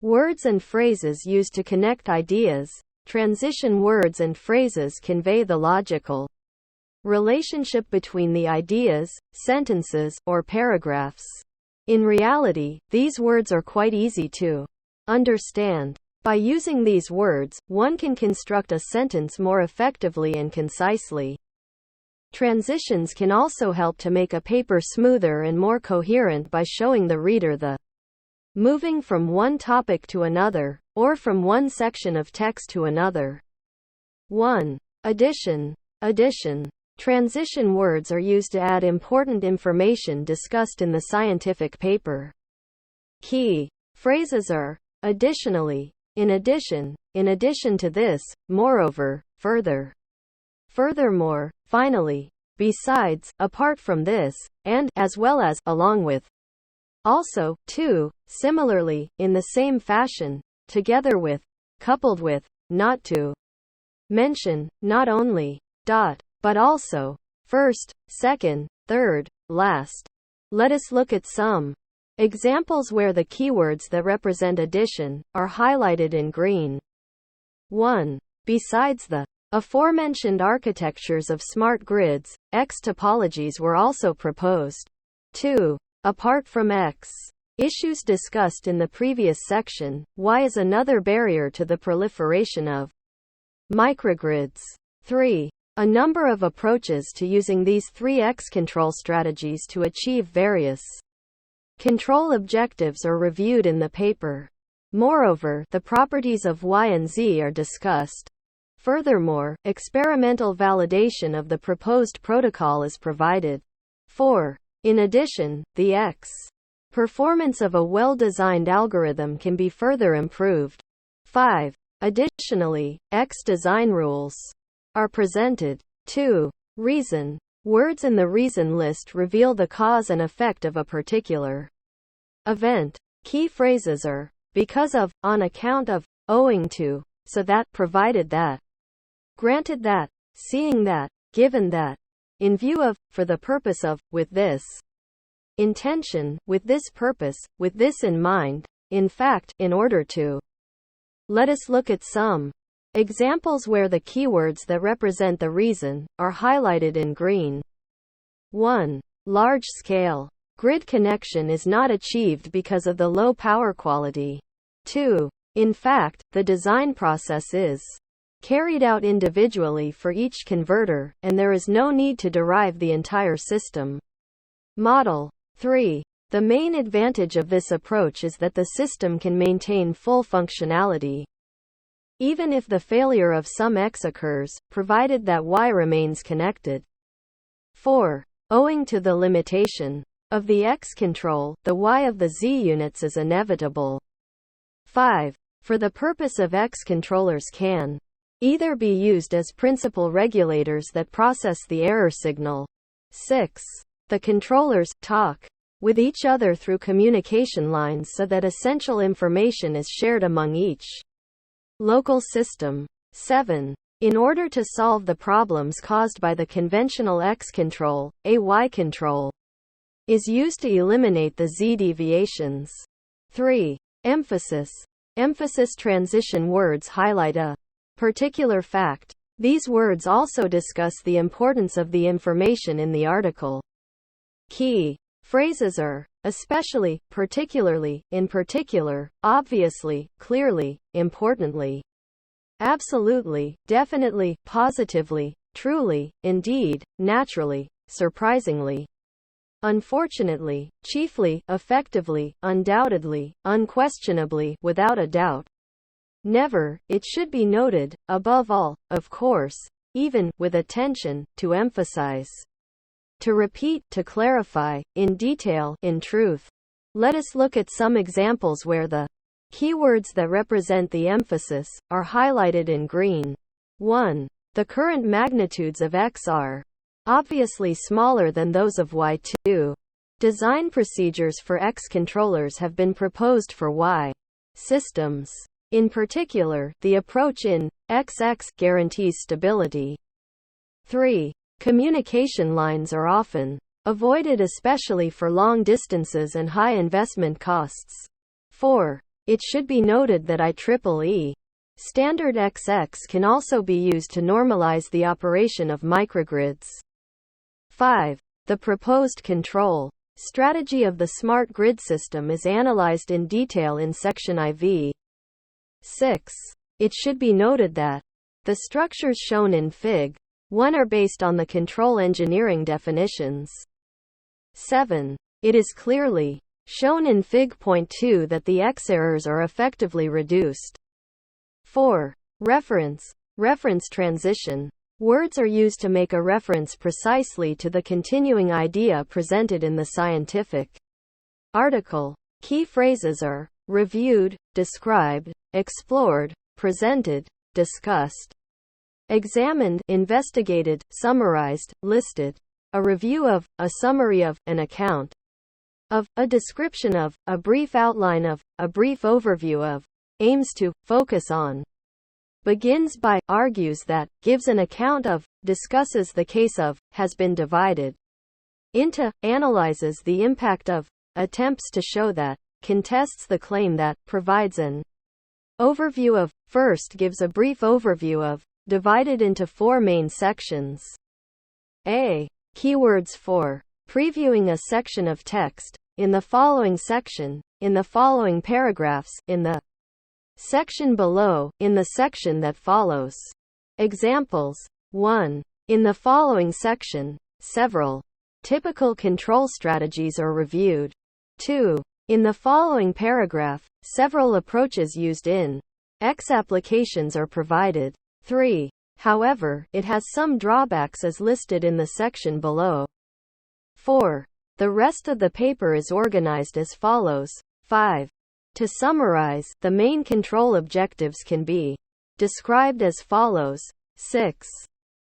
Words and phrases used to connect ideas. Transition words and phrases convey the logical relationship between the ideas, sentences, or paragraphs. In reality, these words are quite easy to understand. By using these words, one can construct a sentence more effectively and concisely. Transitions can also help to make a paper smoother and more coherent by showing the reader the moving from one topic to another, or from one section of text to another. 1. Addition. Transition words are used to add important information discussed in the scientific paper. Key phrases are additionally, in addition to this, moreover, further, furthermore, finally, besides, apart from this, and, as well as, along with, also, too, similarly, in the same fashion, together with, coupled with, not to mention, not only, but also, first, second, third, last. Let us look at some examples where the keywords that represent addition are highlighted in green. 1. Besides the aforementioned architectures of smart grids, X topologies were also proposed. 2. Apart from X issues discussed in the previous section, Y is another barrier to the proliferation of microgrids. 3. A number of approaches to using these 3X control strategies to achieve various control objectives are reviewed in the paper. Moreover, the properties of Y and Z are discussed. Furthermore, experimental validation of the proposed protocol is provided. 4. In addition, the X performance of a well-designed algorithm can be further improved. 5. Additionally, X design rules are presented. 2. Reason. Words in the reason list reveal the cause and effect of a particular event. Key phrases are because of, on account of, owing to, so that, provided that, granted that, seeing that, given that, in view of, for the purpose of, with this intention, with this purpose, with this in mind, in fact, in order to. Let us look at some examples where the keywords that represent the reason are highlighted in green. 1. Large scale. Grid connection is not achieved because of the low power quality. 2. In fact, the design process is carried out individually for each converter, and there is no need to derive the entire system model. 3. The main advantage of this approach is that the system can maintain full functionality even if the failure of some X occurs, provided that Y remains connected. 4. Owing to the limitation of the X control, the Y of the Z units is inevitable. 5. For the purpose of X controllers can either be used as principal regulators that process the error signal. 6. The controllers talk with each other through communication lines so that essential information is shared among each local system. 7. In order to solve the problems caused by the conventional X control, a Y control is used to eliminate the Z deviations. 3. Emphasis. Emphasis transition words highlight a particular fact. These words also discuss the importance of the information in the article. Key phrases are especially, particularly, in particular, obviously, clearly, importantly, absolutely, definitely, positively, truly, indeed, naturally, surprisingly, unfortunately, chiefly, effectively, undoubtedly, unquestionably, without a doubt, never, it should be noted, above all, of course, even, with attention, to emphasize, to repeat, to clarify, in detail, in truth. Let us look at some examples where the keywords that represent the emphasis are highlighted in green. 1. The current magnitudes of X are obviously smaller than those of Y. 2. Design procedures for X controllers have been proposed for Y systems. In particular, the approach in XX guarantees stability. 3. Communication lines are often avoided, especially for long distances and high investment costs. 4. It should be noted that IEEE standard XX can also be used to normalize the operation of microgrids. 5. The proposed control strategy of the smart grid system is analyzed in detail in section IV. 6. It should be noted that the structures shown in Fig. 1 are based on the control engineering definitions. 7. It is clearly shown in Fig.2 that the X errors are effectively reduced. 4. Reference transition. Words are used to make a reference precisely to the continuing idea presented in the scientific article. Key phrases are reviewed, described, explored, presented, discussed, examined, investigated, summarized, listed. A review of, a summary of, an account of, a description of, a brief outline of, a brief overview of, aims to, focus on, begins by, argues that, gives an account of, discusses the case of, has been divided into, analyzes the impact of, attempts to show that, contests the claim that, provides an overview of, first gives a brief overview of, divided into 4 main sections. A. Keywords for previewing a section of text. In the following section, in the following paragraphs, in the section below, in the section that follows. Examples. 1. In the following section, several typical control strategies are reviewed. 2. In the following paragraph, several approaches used in X applications are provided. 3. However, it has some drawbacks as listed in the section below. 4. The rest of the paper is organized as follows. 5. To summarize, the main control objectives can be described as follows. 6.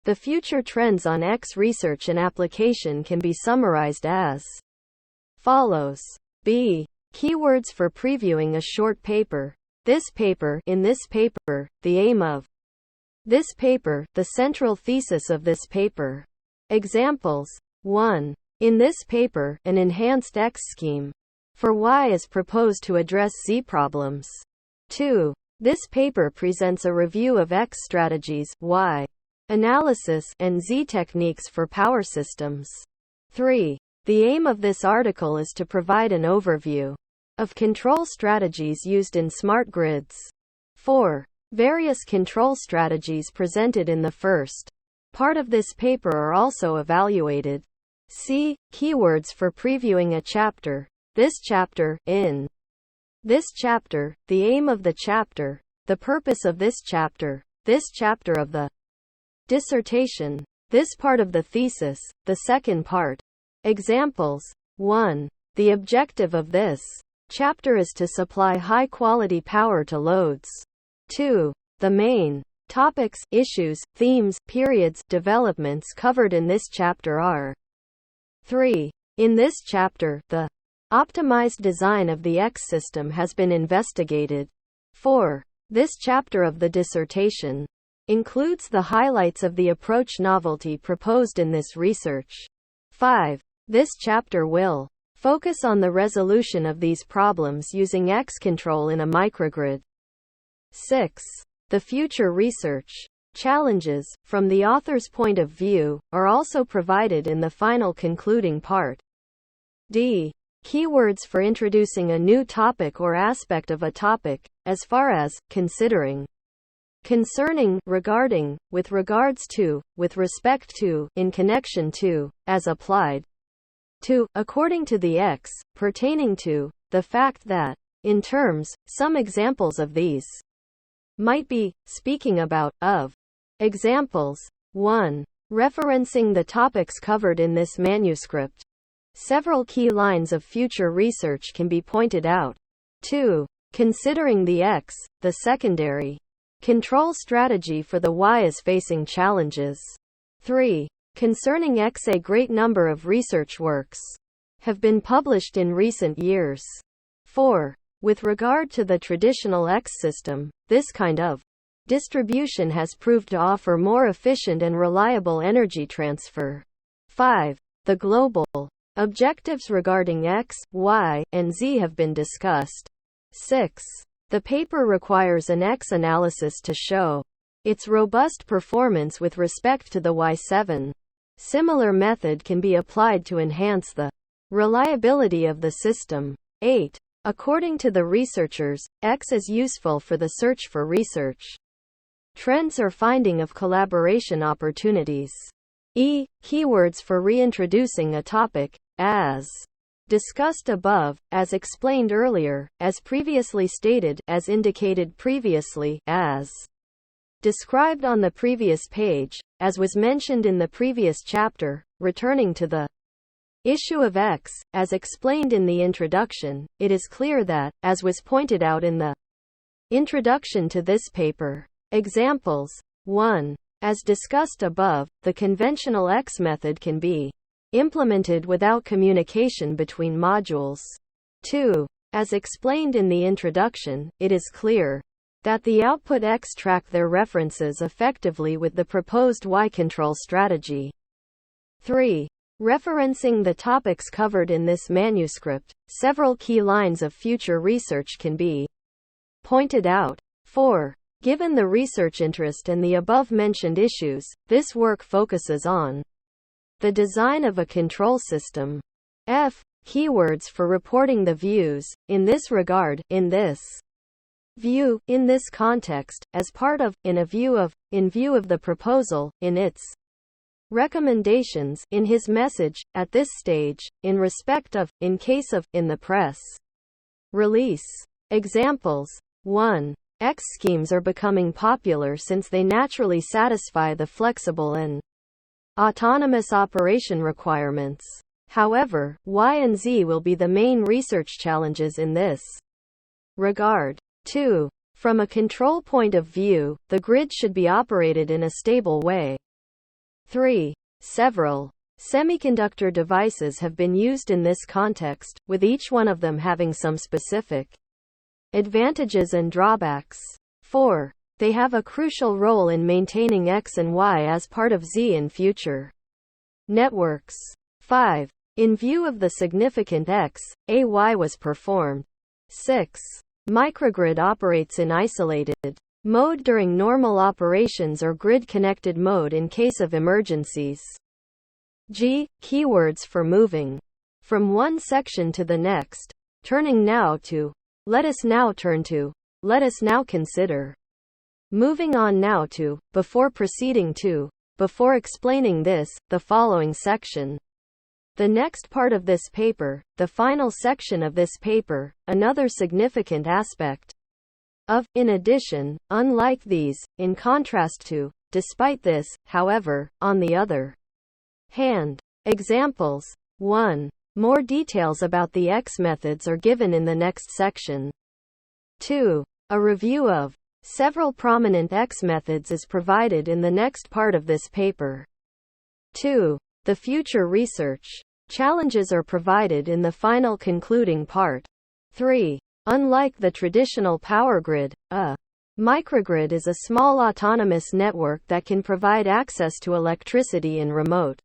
The future trends on X research and application can be summarized as follows. B. Keywords for previewing a short paper. This paper, in this paper, the aim of this paper, the central thesis of this paper. Examples. 1. In this paper, an enhanced X scheme for Y is proposed to address Z problems. 2. This paper presents a review of X strategies, Y analysis, and Z techniques for power systems. 3. The aim of this article is to provide an overview of control strategies used in smart grids. 4. Various control strategies presented in the first part of this paper are also evaluated. C. Keywords for previewing a chapter. This chapter, in this chapter, the aim of the chapter, the purpose of this chapter of the dissertation, this part of the thesis, the second part. Examples. 1. The objective of this chapter is to supply high-quality power to loads. 2. The main topics, issues, themes, periods, developments covered in this chapter are. 3. In this chapter, the optimized design of the X system has been investigated. 4. This chapter of the dissertation includes the highlights of the approach novelty proposed in this research. 5. This chapter will focus on the resolution of these problems using X control in a microgrid. 6. The future research challenges, from the author's point of view, are also provided in the final concluding part. D. Keywords for introducing a new topic or aspect of a topic, as far as, considering, concerning, regarding, with regards to, with respect to, in connection to, as applied to, according to the X, pertaining to, the fact that, in terms, some examples of these might be, speaking about, of. Examples. 1. Referencing the topics covered in this manuscript. Several key lines of future research can be pointed out. 2. Considering the X, the secondary control strategy for the Y is facing challenges. 3. Concerning X, a great number of research works have been published in recent years. 4. With regard to the traditional X system, this kind of distribution has proved to offer more efficient and reliable energy transfer. 5. The global objectives regarding X, Y, and Z have been discussed. 6. The paper requires an X analysis to show its robust performance with respect to the Y7. Similar method can be applied to enhance the reliability of the system. 8. According to the researchers, X is useful for the search for research trends or finding of collaboration opportunities. Keywords for reintroducing a topic, as discussed above, as explained earlier, as previously stated, as indicated previously, as described on the previous page, as was mentioned in the previous chapter. Returning to the issue of X, as explained in the introduction, it is clear that, as was pointed out in the introduction to this paper, examples 1. As discussed above, the conventional X method can be implemented without communication between modules. 2. As explained in the introduction, it is clear that the output X track their references effectively with the proposed Y control strategy. 3. Referencing the topics covered in this manuscript, several key lines of future research can be pointed out. 4. Given the research interest and the above-mentioned issues, this work focuses on the design of a control system. Keywords for reporting the views. In this regard, in this view, in this context, as part of, in view of the proposal, in its recommendations, in his message, at this stage, in respect of, in case of, in the press release. Examples 1. X schemes are becoming popular since they naturally satisfy the flexible and autonomous operation requirements. However, Y and Z will be the main research challenges in this regard. 2. From a control point of view, the grid should be operated in a stable way. 3. Several semiconductor devices have been used in this context, with each one of them having some specific advantages and drawbacks. 4. They have a crucial role in maintaining X and Y as part of Z in future networks. 5. In view of the significant X, AY was performed. 6. Microgrid operates in isolated mode during normal operations or grid-connected mode in case of emergencies. Keywords for moving from one section to the next. Turning now to. Let us now turn to. Let us now consider. Moving on now to. Before proceeding to. Before explaining this, the following section. The next part of this paper, the final section of this paper, another significant aspect of, in addition, unlike these, in contrast to, despite this, however, on the other hand. Examples 1. More details about the X methods are given in the next section. 2. A review of several prominent X methods is provided in the next part of this paper. 2. The future research challenges are provided in the final concluding part. 3. Unlike the traditional power grid, a microgrid is a small autonomous network that can provide access to electricity in remote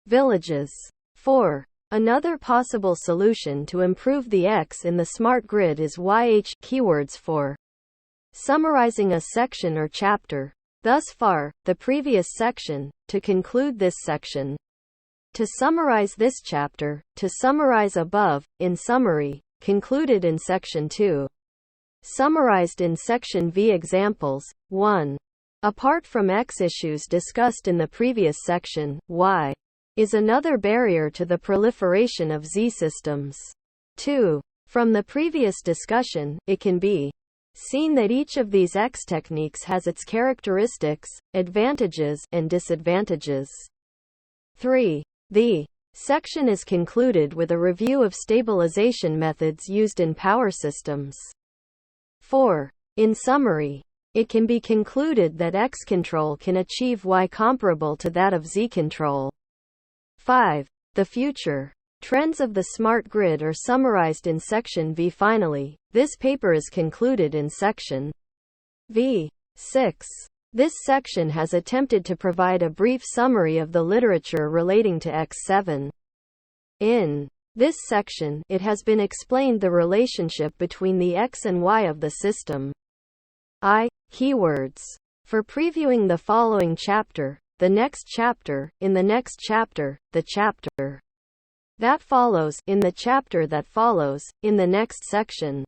villages. 4. Another possible solution to improve the X in the smart grid is YH keywords for summarizing a section or chapter. Thus far, the previous section, to conclude this section. To summarize this chapter, to summarize above, in summary, concluded in section 2. Summarized in section V. Examples 1. Apart from X issues discussed in the previous section, Y is another barrier to the proliferation of Z systems. 2. From the previous discussion, it can be seen that each of these X techniques has its characteristics, advantages, and disadvantages. 3. The section is concluded with a review of stabilization methods used in power systems. 4. In summary, it can be concluded that X control can achieve Y comparable to that of Z control. 5. The future trends of the smart grid are summarized in section V. Finally, this paper is concluded in section V. 6. This section has attempted to provide a brief summary of the literature relating to X7. In this section, it has been explained the relationship between the x and y of the system. Keywords. For previewing the following chapter, the next chapter, in the next chapter, the chapter that follows, in the chapter that follows, in the next section.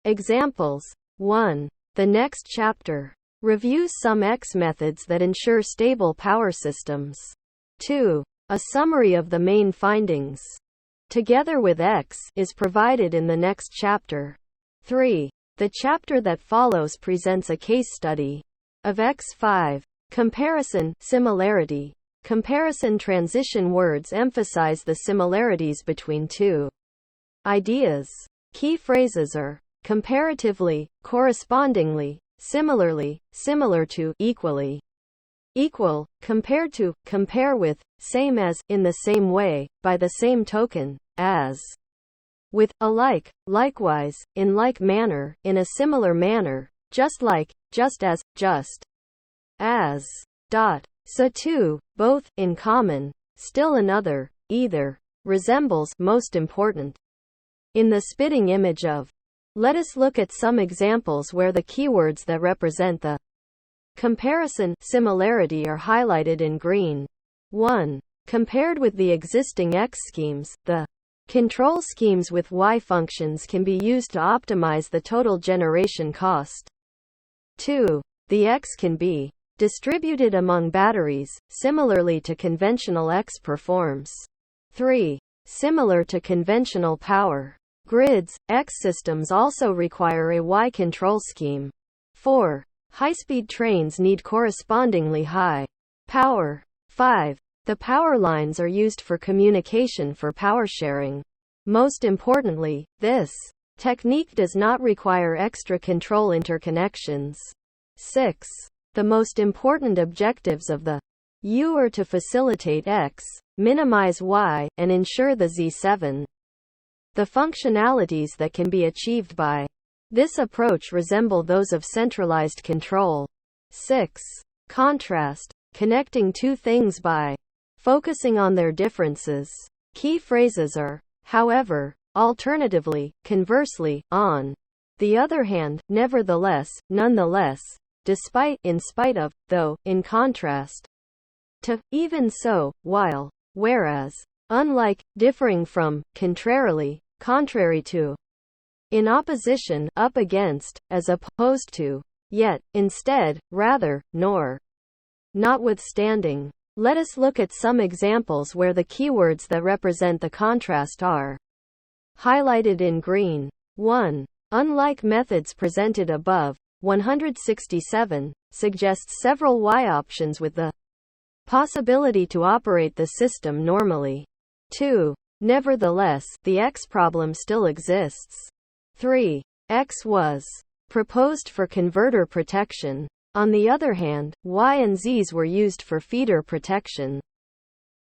Examples. 1. The next chapter reviews some X methods that ensure stable power systems. 2. A summary of the main findings, together with X, is provided in the next chapter. 3. The chapter that follows presents a case study of X5. Comparison, similarity. Comparison transition words emphasize the similarities between two ideas. Key phrases are comparatively, correspondingly, similarly, similar to, equally, equal, compared to, compare with, same as, in the same way, by the same token, as, with, alike, likewise, in like manner, in a similar manner, just like, just as, just as. So too, both, in common, still another, either, resembles, most important. In the spitting image of. Let us look at some examples where the keywords that represent the comparison, similarity are highlighted in green. 1. Compared with the existing X schemes, the control schemes with Y functions can be used to optimize the total generation cost. 2. The X can be distributed among batteries, similarly to conventional X performs. 3. Similar to conventional power grids, X systems also require a Y control scheme. 4. High-speed trains need correspondingly high power. 5. The power lines are used for communication for power sharing. Most importantly, this technique does not require extra control interconnections. 6. The most important objectives of the U are to facilitate X, minimize Y, and ensure the Z7. The functionalities that can be achieved by this approach resemble those of centralized control. 6. Contrast. Connecting two things by focusing on their differences. Key phrases are, however, alternatively, conversely, on the other hand, nevertheless, nonetheless, despite, in spite of, though, in contrast to, even so, while, whereas, unlike, differing from, contrarily, contrary to, in opposition, up against, as opposed to, yet, instead, rather, nor, notwithstanding. Let us look at some examples where the keywords that represent the contrast are highlighted in green. 1. Unlike methods presented above, 167 suggests several Y options with the possibility to operate the system normally. 2. Nevertheless, the X problem still exists. 3. X was proposed for converter protection. On the other hand, Y and Z's were used for feeder protection.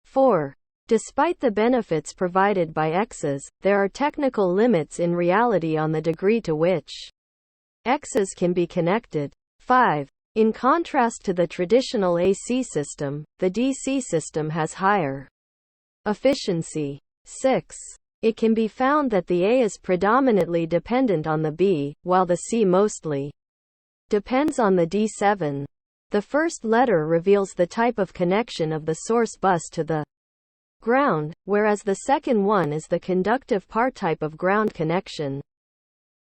4. Despite the benefits provided by X's, there are technical limits in reality on the degree to which X's can be connected. 5. In contrast to the traditional AC system, the DC system has higher efficiency. 6. It can be found that the A is predominantly dependent on the B, while the C mostly depends on the D7. The first letter reveals the type of connection of the source bus to the ground, whereas the second one is the conductive part type of ground connection.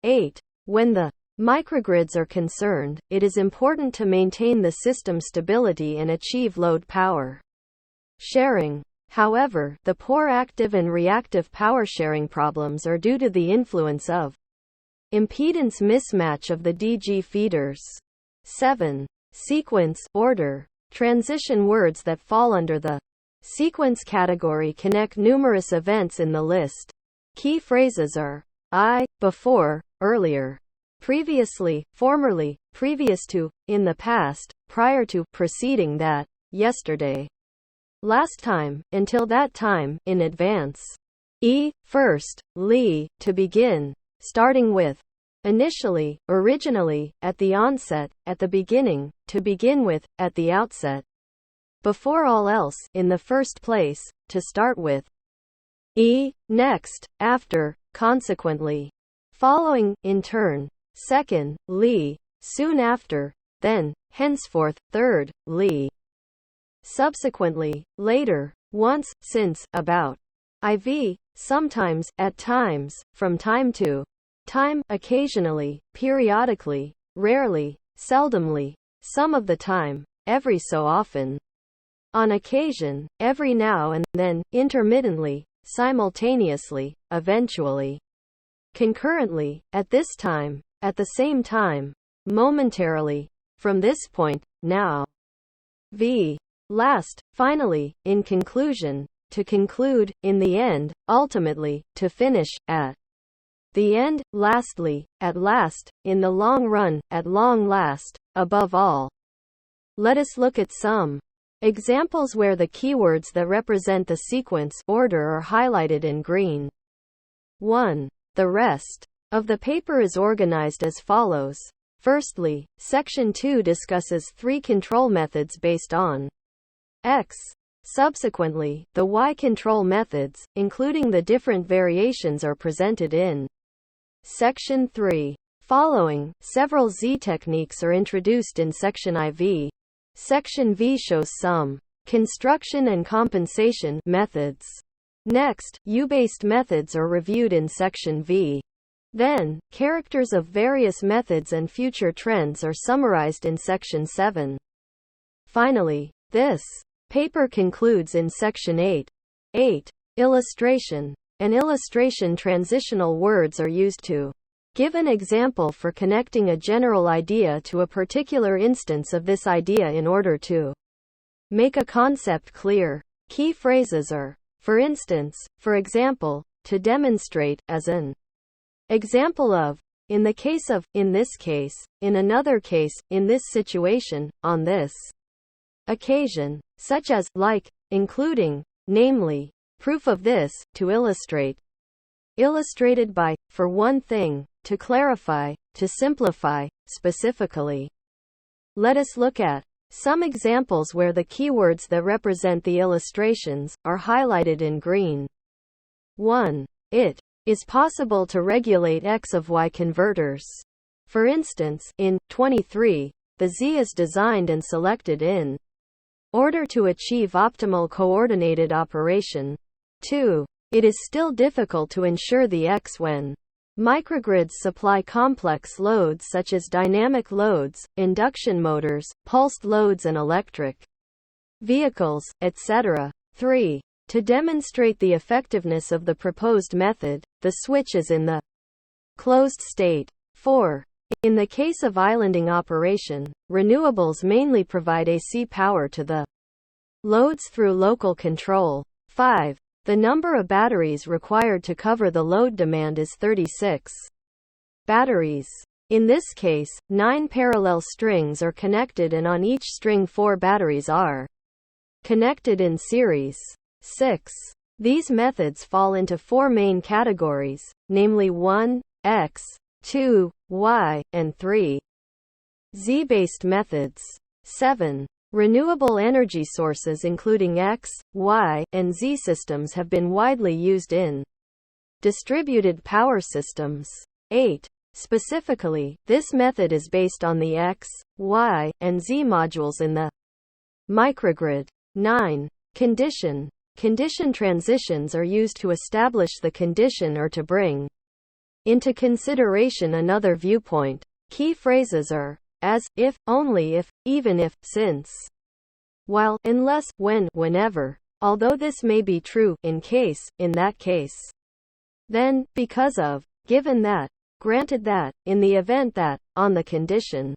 8. When the microgrids are concerned, it is important to maintain the system stability and achieve load power sharing. However, the poor active and reactive power sharing problems are due to the influence of impedance mismatch of the DG feeders. 7. Sequence, order. Transition words that fall under the sequence category connect numerous events in the list. Key phrases are before, earlier, previously, formerly, previous to, in the past, prior to, preceding that, yesterday, last time, until that time, in advance. First, to begin, starting with, initially, originally, at the onset, at the beginning, to begin with, at the outset, before all else, in the first place, to start with. next, after, consequently, following, in turn, secondly, soon after, then, henceforth, thirdly, subsequently, later, once, since, about, sometimes, at times, from time to time, occasionally, periodically, rarely, seldomly, some of the time, every so often, on occasion, every now and then, intermittently, simultaneously, eventually, concurrently, at this time, at the same time, momentarily, from this point, now. Last, finally, in conclusion, to conclude, in the end, ultimately, to finish, at the end, lastly, at last, in the long run, at long last, above all. Let us look at some examples where the keywords that represent the sequence order are highlighted in green. 1. The rest of the paper is organized as follows. Firstly, Section 2 discusses 3 control methods based on X. Subsequently, the Y control methods, including the different variations, are presented in Section 3. Following, several Z techniques are introduced in Section IV. Section V shows some construction and compensation methods. Next, U-based methods are reviewed in Section V. Then, characters of various methods and future trends are summarized in Section 7. Finally, this paper concludes in Section 8. 8. Illustration. An illustration transitional words are used to give an example for connecting a general idea to a particular instance of this idea in order to make a concept clear. Key phrases are, for instance, for example, to demonstrate, as an example of, in the case of, in this case, in another case, in this situation, on this occasion, such as, like, including, namely, proof of this, to illustrate, illustrated by, for one thing, to clarify, to simplify, specifically. Let us look at some examples where the keywords that represent the illustrations are highlighted in green. 1. It is possible to regulate X of Y converters. For instance, in 23, the Z is designed and selected in order to achieve optimal coordinated operation. 2. It is still difficult to ensure the X when microgrids supply complex loads such as dynamic loads, induction motors, pulsed loads and electric vehicles, etc. 3. To demonstrate the effectiveness of the proposed method, the switch is in the closed state. 4. In the case of islanding operation, renewables mainly provide AC power to the loads through local control. 5. The number of batteries required to cover the load demand is 36 batteries. In this case, 9 parallel strings are connected and on each string 4 batteries are connected in series. 6. These methods fall into 4 main categories, namely 1, X, 2, Y, and 3, Z-based methods. 7. Renewable energy sources including X, Y, and Z systems have been widely used in distributed power systems. 8. Specifically, this method is based on the X, Y, and Z modules in the microgrid. 9. Condition. Condition transitions are used to establish the condition or to bring into consideration another viewpoint. Key phrases are as, if, only if, even if, since, while, unless, when, whenever, although this may be true, in case, in that case, then, because of, given that, granted that, in the event that, on the condition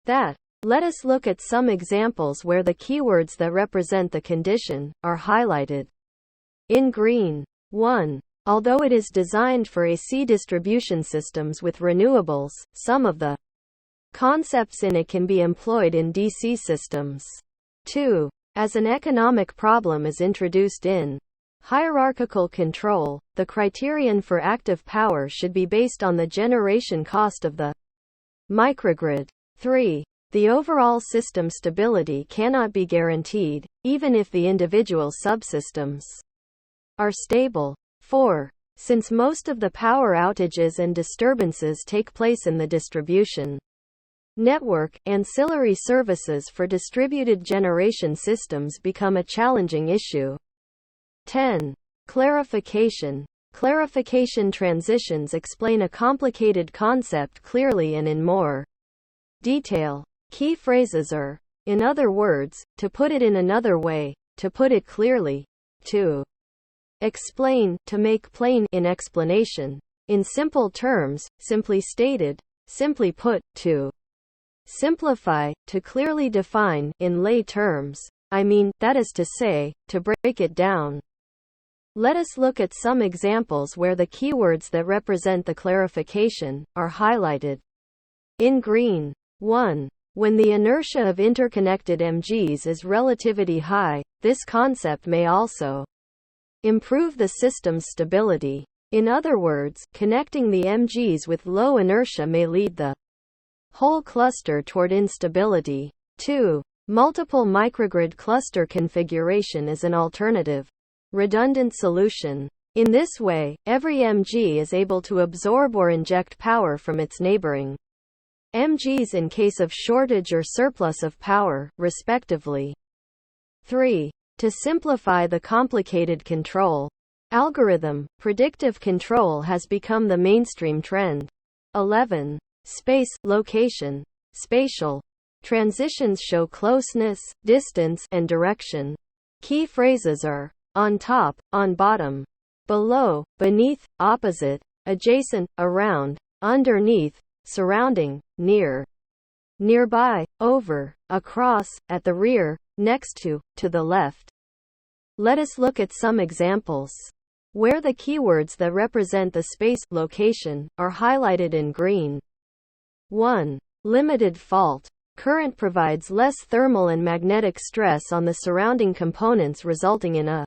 that. Let us look at some examples where the keywords that represent the condition are highlighted in green. 1. Although it is designed for AC distribution systems with renewables, some of the concepts in it can be employed in DC systems. 2. As an economic problem is introduced in hierarchical control, the criterion for active power should be based on the generation cost of the microgrid. 3. The overall system stability cannot be guaranteed, even if the individual subsystems are stable. 4. Since most of the power outages and disturbances take place in the distribution network, ancillary services for distributed generation systems become a challenging issue. 10. Clarification. Clarification transitions explain a complicated concept clearly and in more detail. Key phrases are, in other words, to put it in another way, to put it clearly, to explain, to make plain in explanation, in simple terms, simply stated, simply put, to simplify, to clearly define, in lay terms, that is to say, to break it down. Let us look at some examples where the keywords that represent the clarification are highlighted in green. 1. When the inertia of interconnected MGs is relatively high, this concept may also improve the system's stability. In other words, connecting the MGs with low inertia may lead the whole cluster toward instability. 2. Multiple microgrid cluster configuration is an alternative, redundant solution. In this way, every MG is able to absorb or inject power from its neighboring MGs in case of shortage or surplus of power, respectively. 3. To simplify the complicated control algorithm, predictive control has become the mainstream trend. 11. Space, location, spatial transitions show closeness, distance, and direction. Key phrases are on top, on bottom, below, beneath, opposite, adjacent, around, underneath, surrounding, near, nearby, over, across, at the rear, next to the left. Let us look at some examples where the keywords that represent the space, location, are highlighted in green. 1. Limited fault. Current provides less thermal and magnetic stress on the surrounding components, resulting in a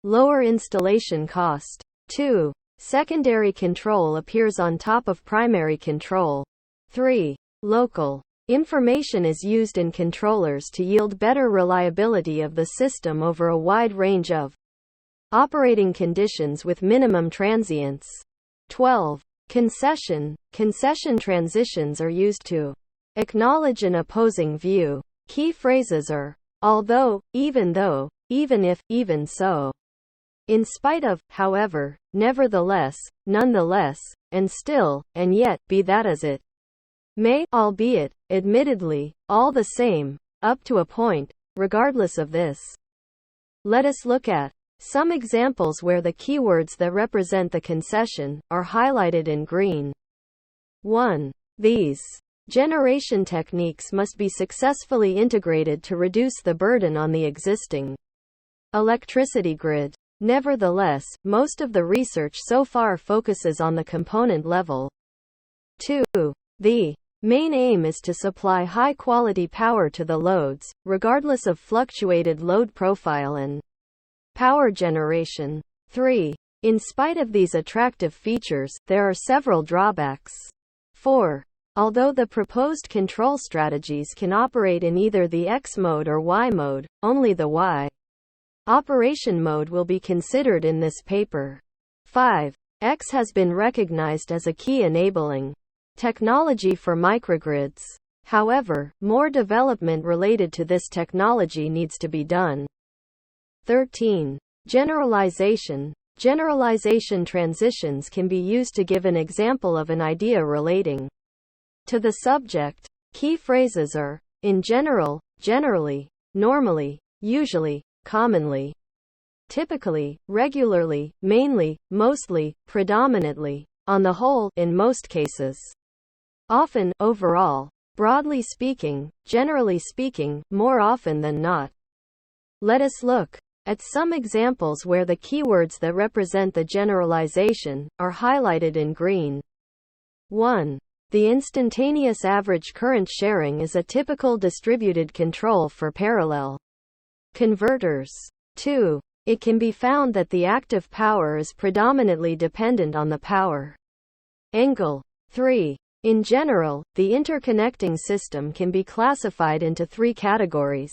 lower installation cost. 2. Secondary control appears on top of primary control. 3. Local. Information is used in controllers to yield better reliability of the system over a wide range of operating conditions with minimum transients. 12. Concession. Concession transitions are used to acknowledge an opposing view. Key phrases are although, even though, even if, even so, in spite of, however, nevertheless, nonetheless, and still, and yet, be that as it may, albeit, admittedly, all the same, up to a point, regardless of this. Let us look at some examples where the keywords that represent the concession are highlighted in green. 1. These generation techniques must be successfully integrated to reduce the burden on the existing electricity grid. Nevertheless, most of the research so far focuses on the component level. 2. The main aim is to supply high-quality power to the loads, regardless of fluctuated load profile and power generation. 3. In spite of these attractive features, there are several drawbacks. 4. Although the proposed control strategies can operate in either the X mode or Y mode, only the Y operation mode will be considered in this paper. 5. X has been recognized as a key enabling technology for microgrids. However, more development related to this technology needs to be done. 13. Generalization. Generalization transitions can be used to give an example of an idea relating to the subject. Key phrases are in general, generally, normally, usually, commonly, typically, regularly, mainly, mostly, predominantly, on the whole, in most cases, often, overall, broadly speaking, generally speaking, more often than not. Let us look at some examples where the keywords that represent the generalization are highlighted in green. 1. The instantaneous average current sharing is a typical distributed control for parallel converters. 2. It can be found that the active power is predominantly dependent on the power angle. 3. In general, the interconnecting system can be classified into 3 categories.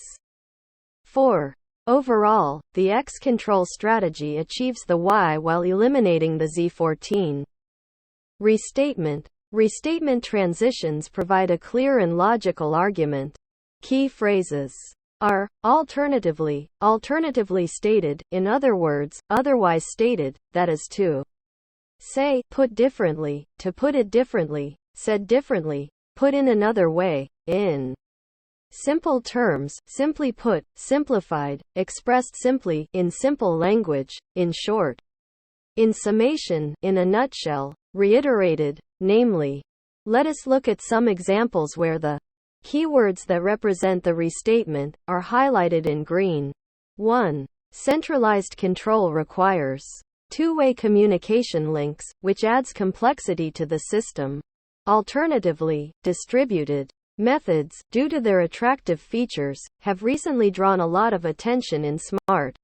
4. Overall, the X control strategy achieves the Y while eliminating the Z14. Restatement. Restatement transitions provide a clear and logical argument. Key phrases are alternatively stated, in other words, otherwise stated, that is to say, put differently, to put it differently, said differently, put in another way, in simple terms, simply put, simplified, expressed simply, in simple language, in short, in summation, in a nutshell, reiterated, namely. Let us look at some examples where the keywords that represent the restatement are highlighted in green. 1. Centralized control requires two-way communication links, which adds complexity to the system. Alternatively, distributed methods, due to their attractive features, have recently drawn a lot of attention in smart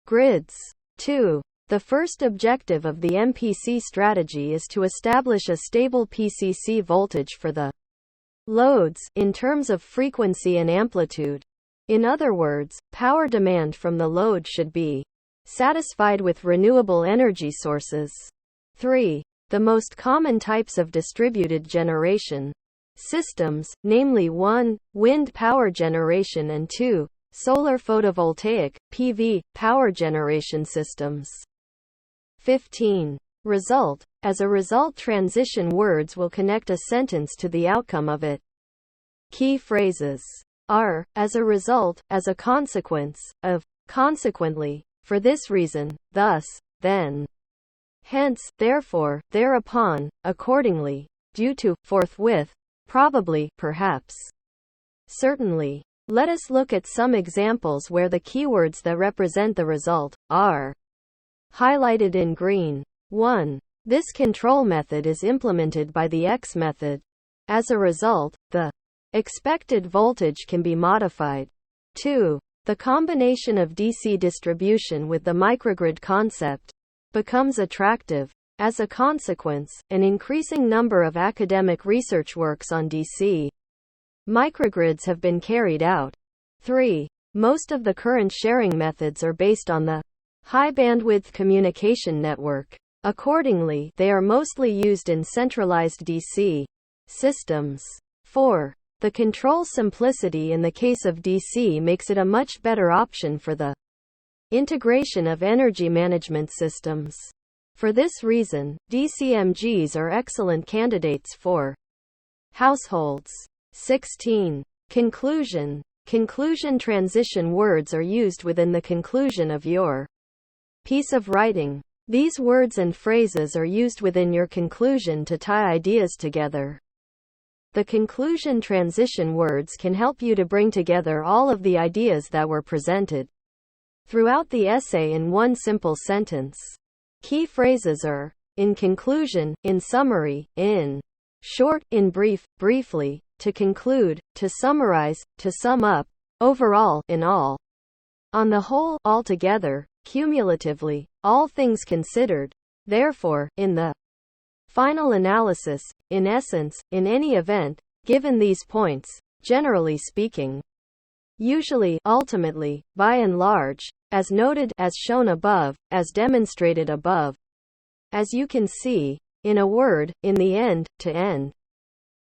grids. 2. The first objective of the MPC strategy is to establish a stable PCC voltage for the loads, in terms of frequency and amplitude. In other words, power demand from the load should be satisfied with renewable energy sources. 3. The most common types of distributed generation systems, namely 1. Wind power generation and 2. Solar photovoltaic, PV, power generation systems. 15. Result. As a result, transition words will connect a sentence to the outcome of it. Key phrases are, as a result, as a consequence, of, consequently, for this reason, thus, then, hence, therefore, thereupon, accordingly, due to, forthwith, probably, perhaps, certainly. Let us look at some examples where the keywords that represent the result are highlighted in green. 1. This control method is implemented by the X method. As a result, the expected voltage can be modified. 2. The combination of DC distribution with the microgrid concept becomes attractive. As a consequence, an increasing number of academic research works on DC microgrids have been carried out. 3. Most of the current sharing methods are based on the high-bandwidth communication network. Accordingly, they are mostly used in centralized DC systems. 4. The control simplicity in the case of DC makes it a much better option for the integration of energy management systems. For this reason, DCMGs are excellent candidates for households. 16. Conclusion. Conclusion transition words are used within the conclusion of your piece of writing. These words and phrases are used within your conclusion to tie ideas together. The conclusion transition words can help you to bring together all of the ideas that were presented throughout the essay in one simple sentence. Key phrases are in conclusion, in summary, in short, in brief, briefly, to conclude, to summarize, to sum up, overall, in all, on the whole, altogether, cumulatively, all things considered. Therefore, in the final analysis, in essence, in any event, given these points, generally speaking, usually, ultimately, by and large, as noted, as shown above, as demonstrated above, as you can see, in a word, in the end, to end.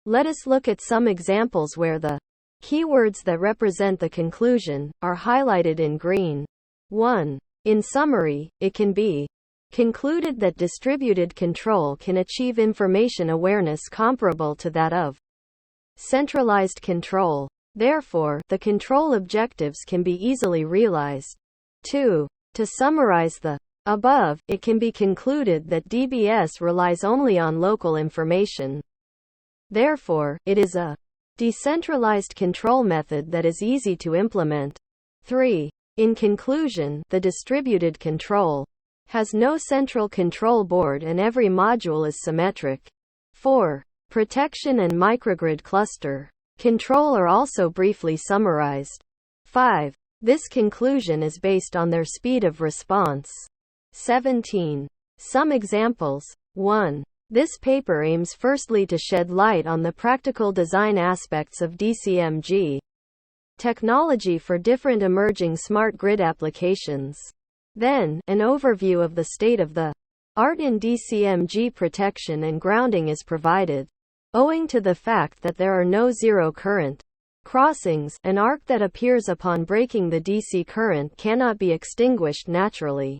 Let us look at some examples where the keywords that represent the conclusion are highlighted in green. 1. In summary, it can be concluded that distributed control can achieve information awareness comparable to that of centralized control. Therefore, the control objectives can be easily realized. 2. To summarize the above, it can be concluded that DBS relies only on local information. Therefore, it is a decentralized control method that is easy to implement. 3. In conclusion, the distributed control has no central control board and every module is symmetric. 4. Protection and microgrid cluster control are also briefly summarized. 5. This conclusion is based on their speed of response. 17. Some examples. 1. This paper aims firstly to shed light on the practical design aspects of DCMG technology for different emerging smart grid applications. Then, an overview of the state of the art in DCMG protection and grounding is provided. Owing to the fact that there are no zero current crossings, an arc that appears upon breaking the DC current cannot be extinguished naturally,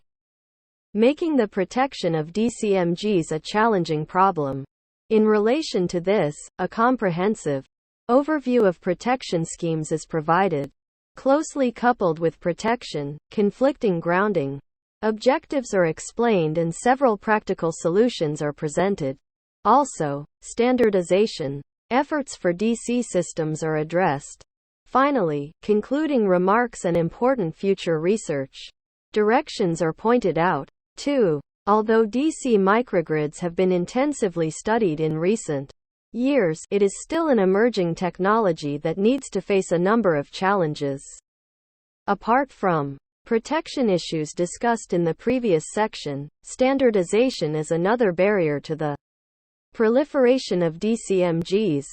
making the protection of DCMGs a challenging problem. In relation to this, a comprehensive overview of protection schemes is provided. Closely coupled with protection, conflicting grounding objectives are explained and several practical solutions are presented. Also, standardization efforts for DC systems are addressed. Finally, concluding remarks and important future research directions are pointed out. 2. Although DC microgrids have been intensively studied in recent years, it is still an emerging technology that needs to face a number of challenges. Apart from protection issues discussed in the previous section, standardization is another barrier to the proliferation of DCMGs.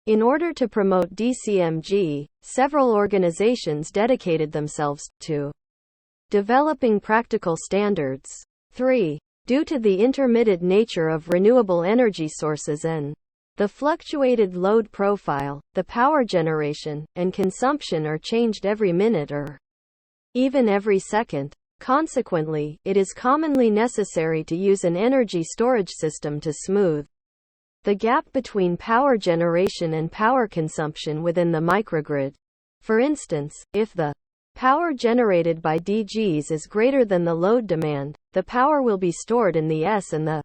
In order to promote DCMG, several organizations dedicated themselves to developing practical standards. 3. Due to the intermittent nature of renewable energy sources and the fluctuated load profile, the power generation and consumption are changed every minute or even every second. Consequently, it is commonly necessary to use an energy storage system to smooth the gap between power generation and power consumption within the microgrid. For instance, if the power generated by DGs is greater than the load demand, the power will be stored in the S and the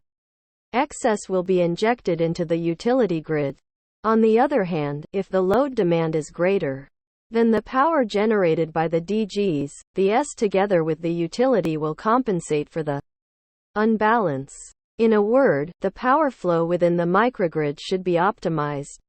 excess will be injected into the utility grid. On the other hand, if the load demand is greater than the power generated by the DGs, the S together with the utility will compensate for the unbalance. In a word, the power flow within the microgrid should be optimized.